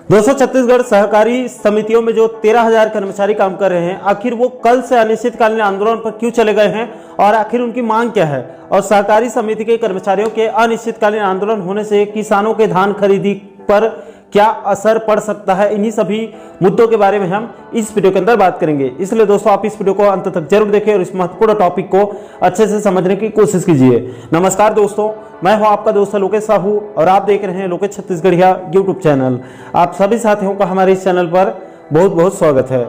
दोस्तों, छत्तीसगढ़ सहकारी समितियों में जो 13,000 कर्मचारी काम कर रहे हैं, आखिर वो कल से अनिश्चितकालीन आंदोलन पर क्यों चले गए हैं और आखिर उनकी मांग क्या है, और सहकारी समिति के कर्मचारियों के अनिश्चितकालीन आंदोलन होने से किसानों के धान खरीदी पर क्या असर पड़ सकता है, इन्हीं सभी मुद्दों के बारे में हम इस वीडियो के अंदर बात करेंगे। इसलिए दोस्तों, आप इस वीडियो को अंत तक जरूर देखें और इस महत्वपूर्ण टॉपिक को अच्छे से समझने की कोशिश कीजिए। नमस्कार दोस्तों, मैं हूं आपका दोस्त लोकेश साहू और आप देख रहे हैं लोकेश छत्तीसगढ़िया यूट्यूब चैनल। आप सभी साथियों का हमारे इस चैनल पर बहुत बहुत स्वागत है।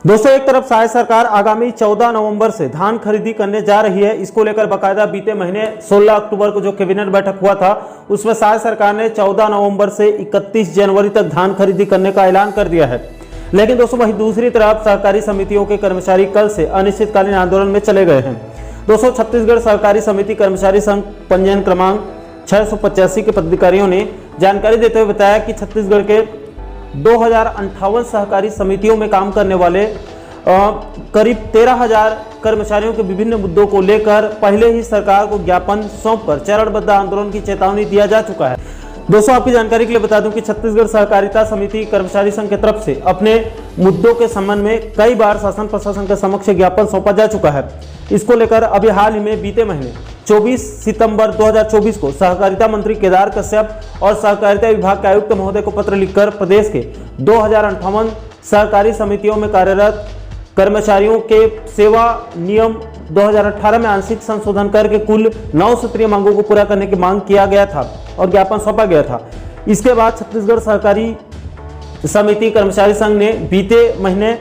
दोस्तों, एक तरफ सहाय सरकार आगामी 14 नवंबर से धान खरीदी करने जा रही है। इसको लेकर बाकायदा बीते महीने 16 अक्टूबर को जो कैबिनेट बैठक हुआ था, उसमें सहाय सरकार ने 14 नवंबर से 31 जनवरी तक धान खरीदी करने का ऐलान कर दिया है। लेकिन दोस्तों, वहीं दूसरी तरफ सहकारी समितियों के कर्मचारी कल से अनिश्चितकालीन आंदोलन में चले गए हैं। दोस्तों, छत्तीसगढ़ सहकारी समिति कर्मचारी संघ पंजीयन क्रमांक 685 के पदाधिकारियों ने जानकारी देते हुए बताया कि छत्तीसगढ़ के 2058 सहकारी समितियों में काम करने वाले करीब 13,000 कर्मचारियों के विभिन्न मुद्दों को लेकर पहले ही सरकार को ज्ञापन सौंपकर चरणबद्ध आंदोलन की चेतावनी दिया जा चुका है। दोस्तों, आपकी जानकारी के लिए बता दूं कि छत्तीसगढ़ सहकारिता समिति कर्मचारी संघ की तरफ से अपने मुद्दों के संबंध में कई बार शासन प्रशासन के समक्ष ज्ञापन सौंपा जा चुका है। इसको लेकर अभी हाल ही में बीते महीने 24 सितंबर 2024 को सहकारिता मंत्री केदार कश्यप और सहकारिता विभाग के आयुक्त महोदय को पत्र लिखकर प्रदेश के 2058 सहकारी समितियों में कार्यरत कर्मचारियों के सेवा नियम 2018 में आंशिक संशोधन करके कुल 9 सूत्रीय मांगों को पूरा करने की मांग किया गया था और ज्ञापन सौंपा गया था। इसके बाद छत्तीसगढ़ सहकारी समिति कर्मचारी संघ ने बीते महीने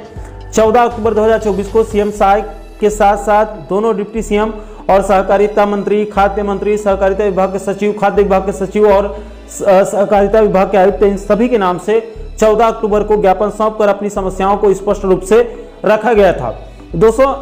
14 अक्टूबर 2024 को सीएम सहाय के साथ साथ दोनों डिप्टी सीएम और सहकारिता मंत्री, खाद्य मंत्री, सहकारिता विभाग के सचिव, खाद्य विभाग के सचिव और सहकारिता विभाग के आयुक्त, इन सभी के नाम से 14 अक्टूबर को ज्ञापन सौंपकर अपनी समस्याओं को स्पष्ट रूप से रखा गया था। दोस्तों,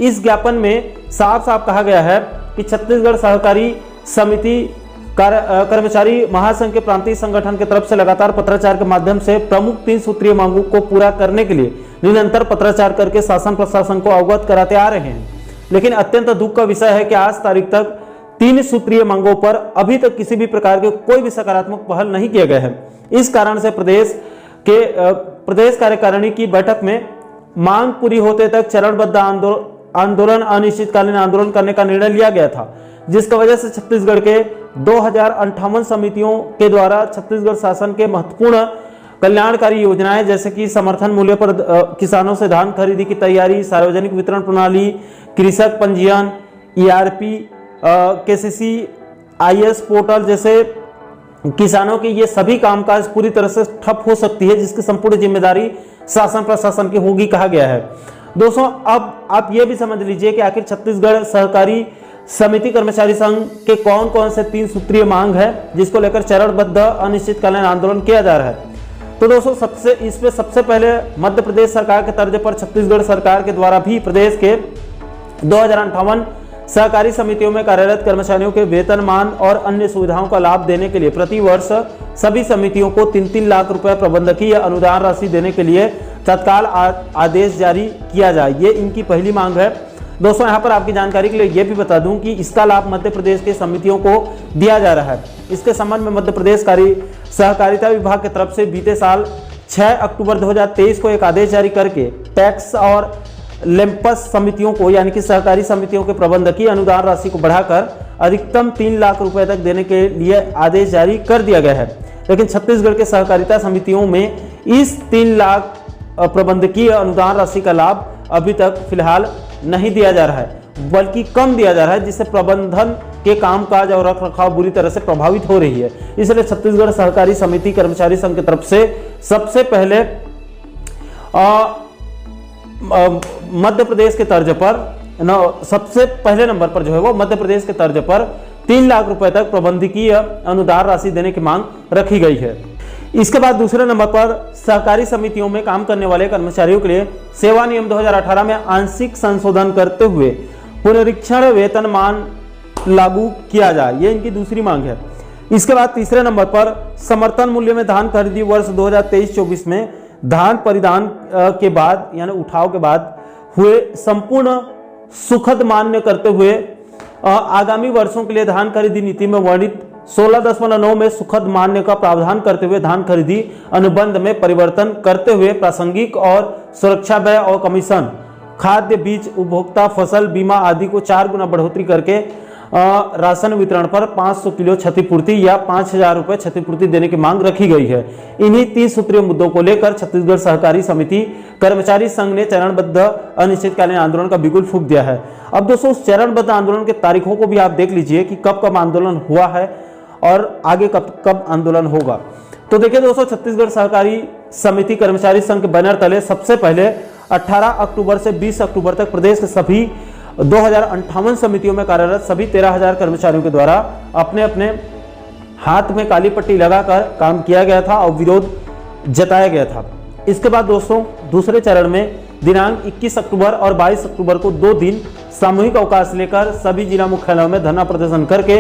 इस ज्ञापन में साफ साफ कहा गया है कि छत्तीसगढ़ सहकारी समिति कर्मचारी महासंघ के प्रांतीय संगठन की तरफ से लगातार पत्राचार के माध्यम से प्रमुख 3 सूत्रीय मांगों को पूरा करने के लिए निरंतर पत्राचार करके शासन प्रशासन को अवगत कराते आ रहे हैं। लेकिन अत्यंत दुख का विषय है कि आज तारीख तक 3 सूत्रीय मांगों पर अभी तक किसी भी प्रकार के कोई भी सकारात्मक पहल नहीं किया गया है। इस कारण से प्रदेश कार्यकारिणी की बैठक में मांग पूरी होते तक चरणबद्ध आंदोलन अनिश्चितकालीन आंदोलन करने का निर्णय लिया गया था, जिसकी वजह से छत्तीसगढ़ के 2058 समितियों के द्वारा छत्तीसगढ़ शासन के महत्वपूर्ण कल्याणकारी योजनाएं जैसे कि समर्थन मूल्य पर किसानों से धान खरीदी की तैयारी, सार्वजनिक वितरण प्रणाली, कृषक पंजीयन, ERP, KCC, IS पोर्टल जैसे किसानों के ये सभी कामकाज पूरी तरह से ठप हो सकती है, जिसकी संपूर्ण जिम्मेदारी शासन प्रशासन की होगी कहा गया है। दोस्तों, अब आप ये भी समझ लीजिए कि आखिर छत्तीसगढ़ सहकारी समिति कर्मचारी संघ के कौन कौन से 3 सूत्रीय मांग है जिसको लेकर चरणबद्ध अनिश्चितकालीन आंदोलन किया जा रहा है। तो दोस्तों, सबसे पहले मध्य प्रदेश सरकार के तर्ज पर छत्तीसगढ़ सरकार के द्वारा भी प्रदेश के 2058 सहकारी समितियों में कार्यरत कर्मचारियों के वेतनमान और अन्य सुविधाओं का लाभ देने के लिए प्रति वर्ष सभी समितियों को 3-3 लाख रुपए प्रबंधकीय अनुदान राशि देने के लिए तत्काल आदेश जारी किया जाए, ये इनकी पहली मांग है। दोस्तों, यहाँ पर आपकी जानकारी के लिए ये भी बता दूं कि इसका लाभ मध्य प्रदेश के समितियों को दिया जा रहा है। इसके संबंध में मध्य प्रदेश सहकारिता विभाग की तरफ से बीते साल 6 अक्टूबर 2023 को एक आदेश जारी करके टैक्स और लेम्पस समितियों को यानी कि सहकारी समितियों के प्रबंधकीय अनुदान राशि को बढ़ाकर अधिकतम 3 लाख रुपए तक देने के लिए आदेश जारी कर दिया गया है। लेकिन छत्तीसगढ़ के सहकारिता समितियों में इस 3 लाख प्रबंधकीय अनुदान राशि का लाभ अभी तक फिलहाल नहीं दिया जा रहा है, बल्कि कम दिया जा रहा है, जिससे प्रबंधन के कामकाज और रखरखाव बुरी तरह से प्रभावित हो रही है। इसलिए छत्तीसगढ़ सहकारी समिति कर्मचारी संघ की तरफ से सबसे पहले मध्य प्रदेश के तर्ज पर सबसे पहले नंबर पर जो है वो मध्य प्रदेश के तर्ज पर 3 लाख रुपए तक प्रबंधकीय अनुदान राशि देने की मांग रखी गई है। इसके बाद दूसरे नंबर पर सहकारी समितियों में काम करने वाले कर्मचारियों के लिए सेवा नियम 2018 में आंशिक संशोधन करते हुए पुनरीक्षण वेतनमान लागू किया जाए, ये इनकी दूसरी मांग है। इसके बाद तीसरे नंबर पर समर्थन मूल्य में धान खरीदी वर्ष 2023-24 में धान परिधान के बाद यानी उठाव के बाद हुए संपूर्ण सुखद मान्य करते हुए आगामी वर्षों के लिए धान खरीदी नीति में वर्णित 16.9 में सुखद मान्य का प्रावधान करते हुए धान खरीदी अनुबंध में परिवर्तन करते हुए प्रासंगिक और सुरक्षा व्यय और कमीशन, खाद्य, बीज, उपभोक्ता, फसल बीमा आदि को 4 गुना बढ़ोतरी करके राशन वितरण पर 500 किलो क्षतिपूर्ति या 5,000 रुपए क्षतिपूर्ति देने की मांग रखी गई है। इन्हीं 3 सूत्रीय मुद्दों को लेकर छत्तीसगढ़ सहकारी समिति कर्मचारी संघ ने चरणबद्ध अनिश्चितकालीन आंदोलन का बिगुल फूंक दिया है। अब दोस्तों उस चरणबद्ध आंदोलन के तारीखों को भी आप देख लीजिए कि कब कब आंदोलन हुआ है और आगे कब कब आंदोलन होगा। तो देखिए दोस्तों, छत्तीसगढ़ सहकारी समिति कर्मचारी संघ के बैनर तले सबसे पहले 18 अक्टूबर से 20 अक्टूबर तक प्रदेश के सभी 2058 समितियों में कार्यरत सभी 13,000 कर्मचारियों के द्वारा अपने अपने हाथ में काली पट्टी लगाकर काम किया गया था और विरोध जताया गया था। इसके बाद दोस्तों दूसरे चरण में दिनांक 21 अक्टूबर और 22 अक्टूबर को 2 दिन सामूहिक अवकाश लेकर सभी जिला मुख्यालयों में धरना प्रदर्शन करके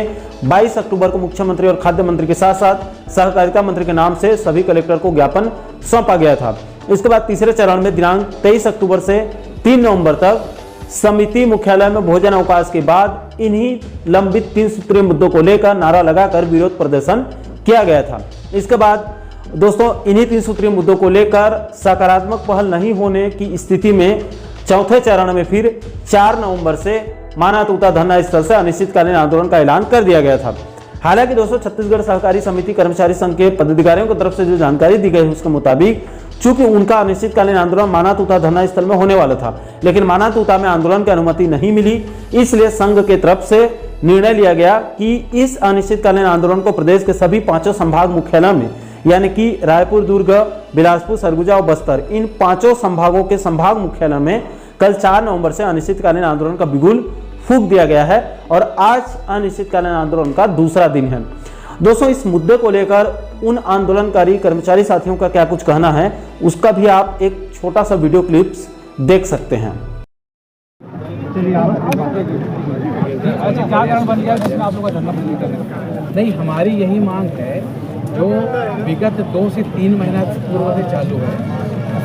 22 अक्टूबर को मुख्यमंत्री और खाद्य मंत्री के साथ साथ सहकारिता मंत्री के नाम से सभी कलेक्टर को ज्ञापन सौंपा गया था। इसके बाद तीसरे चरण में दिनांक 23 अक्टूबर से 3 नवंबर तक समिति मुख्यालय में भोजन अवकाश के बाद इन्हीं लंबित 3 सूत्रीय मुद्दों को लेकर नारा लगाकर विरोध प्रदर्शन किया गया था। इसके बाद दोस्तों इन्हीं 3 सूत्रीय मुद्दों को लेकर सकारात्मक पहल नहीं होने की स्थिति में चौथे चरण में फिर 4 नवंबर से माना तूता धरना स्थल से अनिश्चितकालीन आंदोलन का ऐलान कर दिया गया था। हालांकि दोस्तों छत्तीसगढ़ सहकारी समिति कर्मचारी संघ के पदाधिकारियों की तरफ से जो जानकारी दी गई उसके मुताबिक चूंकि उनका अनिश्चितकालीन आंदोलन माना तूता धरना स्थल में होने वाला था, लेकिन माना तूता में आंदोलन की अनुमति नहीं मिली, इसलिए संघ के तरफ से निर्णय लिया गया कि इस अनिश्चितकालीन आंदोलन को प्रदेश के सभी 5 संभाग मुख्यालय में यानी कि रायपुर, दुर्ग, बिलासपुर, सरगुजा और बस्तर, इन 5 संभागों के संभाग मुख्यालय में कल 4 नवंबर से अनिश्चितकालीन आंदोलन का बिगुल फूंक दिया गया है और आज अनिश्चितकालीन आंदोलन का दूसरा दिन है। दोस्तों इस मुद्दे को लेकर उन आंदोलनकारी कर्मचारी साथियों का क्या कुछ कहना है उसका भी आप एक छोटा सा वीडियो क्लिप्स देख सकते हैं। नहीं, हमारी यही मांग है जो विगत 2 से 3 महीना पूर्व से चालू है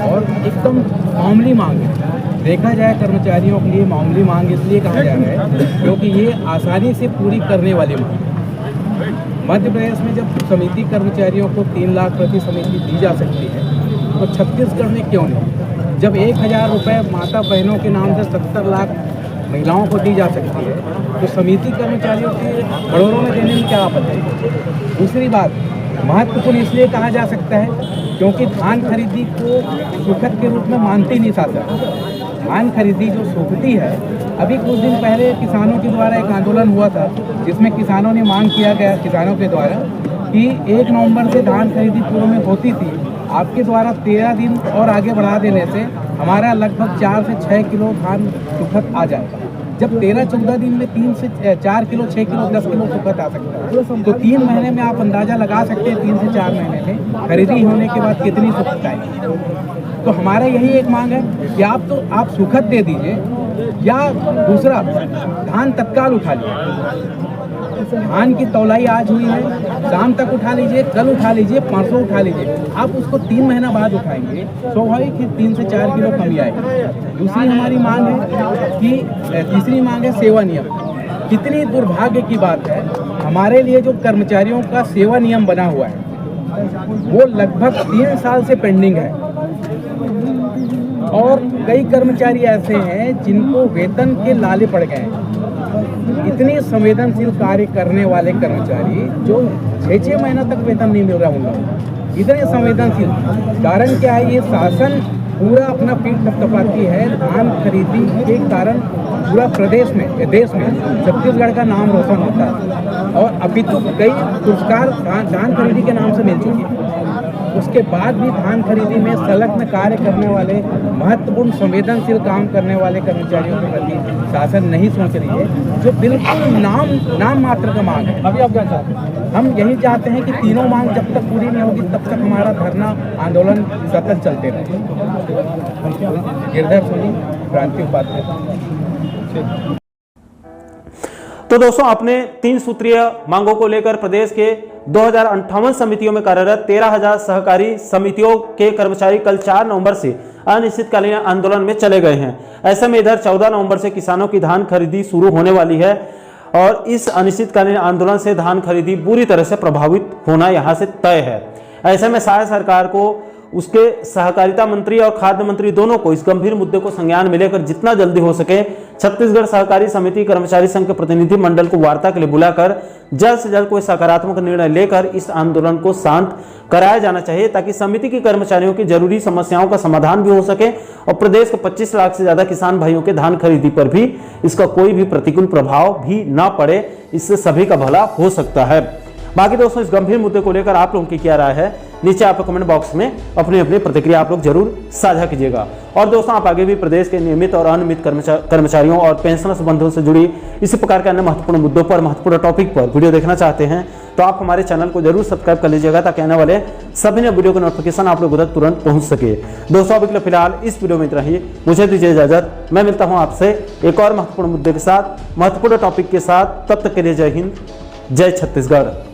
और एकदम मामूली मांग है। देखा जाए कर्मचारियों के लिए मामूली मांग इसलिए कहा जा रहा है क्योंकि ये आसानी से पूरी करने वाली मांग है। मध्य प्रदेश में जब समिति कर्मचारियों को 3 लाख प्रति समिति दी जा सकती है तो छत्तीसगढ़ में क्यों नहीं? जब 1,000 रुपये माता बहनों के नाम से 70 लाख महिलाओं को दी जा सकती है तो समिति कर्मचारियों के बड़ों में देने में क्या आपत्ति है? दूसरी बात महत्वपूर्ण इसलिए कहा जा सकता है क्योंकि धान खरीदी को सुखद के रूप में मानती नहीं शासन। धान खरीदी जो सुखती है, अभी कुछ दिन पहले किसानों के द्वारा एक आंदोलन हुआ था जिसमें किसानों ने मांग किया गया किसानों के द्वारा कि 1 नवंबर से धान खरीदी पूर्व में होती थी, आपके द्वारा 13 दिन और आगे बढ़ा देने से हमारा लगभग 4 से 6 किलो धान सुखद आ जाएगा। जब 13-14 दिन में 3 से 4 किलो, 6 किलो, 10 किलो सुखद आ सकता है तो 3 महीने में आप अंदाजा लगा सकते हैं 3 से 4 महीने में खरीदी होने के बाद कितनी सुखद आएगी। तो हमारा यही एक मांग है कि आप सुखद दे दीजिए या दूसरा धान तत्काल उठा लीजिए। धान की तौलाई आज हुई है, शाम तक उठा लीजिए, कल उठा लीजिए, परसों उठा लीजिए। आप उसको 3 महीना बाद उठाएंगे, स्वाभाविक ही 3 से 4 किलो कमी आएगी। दूसरी हमारी मांग है कि तीसरी मांग है सेवा नियम। कितनी दुर्भाग्य की बात है, हमारे लिए जो कर्मचारियों का सेवा नियम बना हुआ है वो लगभग 3 साल से पेंडिंग है और कई कर्मचारी ऐसे हैं जिनको वेतन के लाले पड़ गए हैं। इतनी संवेदनशील कार्य करने वाले कर्मचारी जो 6-6 महीना तक वेतन नहीं मिल रहा उन लोगों, इतने संवेदनशील। कारण क्या है? ये शासन पूरा अपना पीठ थपथपाती है। धान खरीदी के कारण पूरा प्रदेश में, देश में छत्तीसगढ़ का नाम रोशन होता है और अभी तो कई पुरस्कार धान खरीदी के नाम से मिल चुके हैं। उसके बाद भी धान खरीदी में संलग्न कार्य करने वाले, महत्वपूर्ण संवेदनशील काम करने वाले कर्मचारियों के प्रति शासन नहीं सोच रही है, जो बिल्कुल नाम मात्र का मांग है। अभी आप क्या चाहते हैं? हम यही चाहते हैं कि तीनों मांग जब तक पूरी नहीं होगी तब तक हमारा धरना आंदोलन सतत चलते रहे। गिरधर सोनी, क्रांति उपाध्याय। तो दोस्तों अपने 3 सूत्रीय मांगों को लेकर प्रदेश के 2058 समितियों में कार्यरत 13,000 सहकारी समितियों के कर्मचारी कल 4 नवंबर से अनिश्चितकालीन आंदोलन में चले गए हैं। ऐसे में इधर 14 नवंबर से किसानों की धान खरीदी शुरू होने वाली है और इस अनिश्चितकालीन आंदोलन से धान खरीदी बुरी तरह से प्रभावित होना यहां से तय है। ऐसे में शायद सरकार को उसके सहकारिता मंत्री और खाद्य मंत्री दोनों को इस गंभीर मुद्दे को संज्ञान में लेकर जितना जल्दी हो सके छत्तीसगढ़ सहकारी समिति कर्मचारी संघ के प्रतिनिधि मंडल को वार्ता के लिए बुलाकर जल्द से जल्द कोई सकारात्मक निर्णय लेकर इस आंदोलन को शांत कराया जाना चाहिए, ताकि समिति के कर्मचारियों की जरूरी समस्याओं का समाधान भी हो सके और प्रदेश के 25 लाख से ज्यादा किसान भाइयों के धान खरीदी पर भी इसका कोई भी प्रतिकूल प्रभाव भी ना पड़े। इससे सभी का भला हो सकता है। बाकी दोस्तों, इस गंभीर मुद्दे को लेकर आप लोगों की क्या राय है, नीचे आप कमेंट बॉक्स में अपनी अपनी प्रतिक्रिया आप लोग जरूर साझा कीजिएगा। और दोस्तों, आप आगे भी प्रदेश के नियमित और अनियमित कर्मचारियों और पेंशनर्स बंधुओं से जुड़ी इसी प्रकार के अन्य महत्वपूर्ण मुद्दों पर, महत्वपूर्ण टॉपिक पर वीडियो देखना चाहते हैं तो आप हमारे चैनल को जरूर सब्सक्राइब कर लीजिएगा, ताकि आने वाले सभी नए वीडियो का नोटिफिकेशन आप लोगों तक तुरंत पहुंच सके। दोस्तों, अभी के लिए फिलहाल इस वीडियो में इतना ही। मुझे दीजिए इजाजत। मैं मिलता हूं आपसे एक और महत्वपूर्ण मुद्दे के साथ, महत्वपूर्ण टॉपिक के साथ। तब तक के लिए जय हिंद, जय छत्तीसगढ़।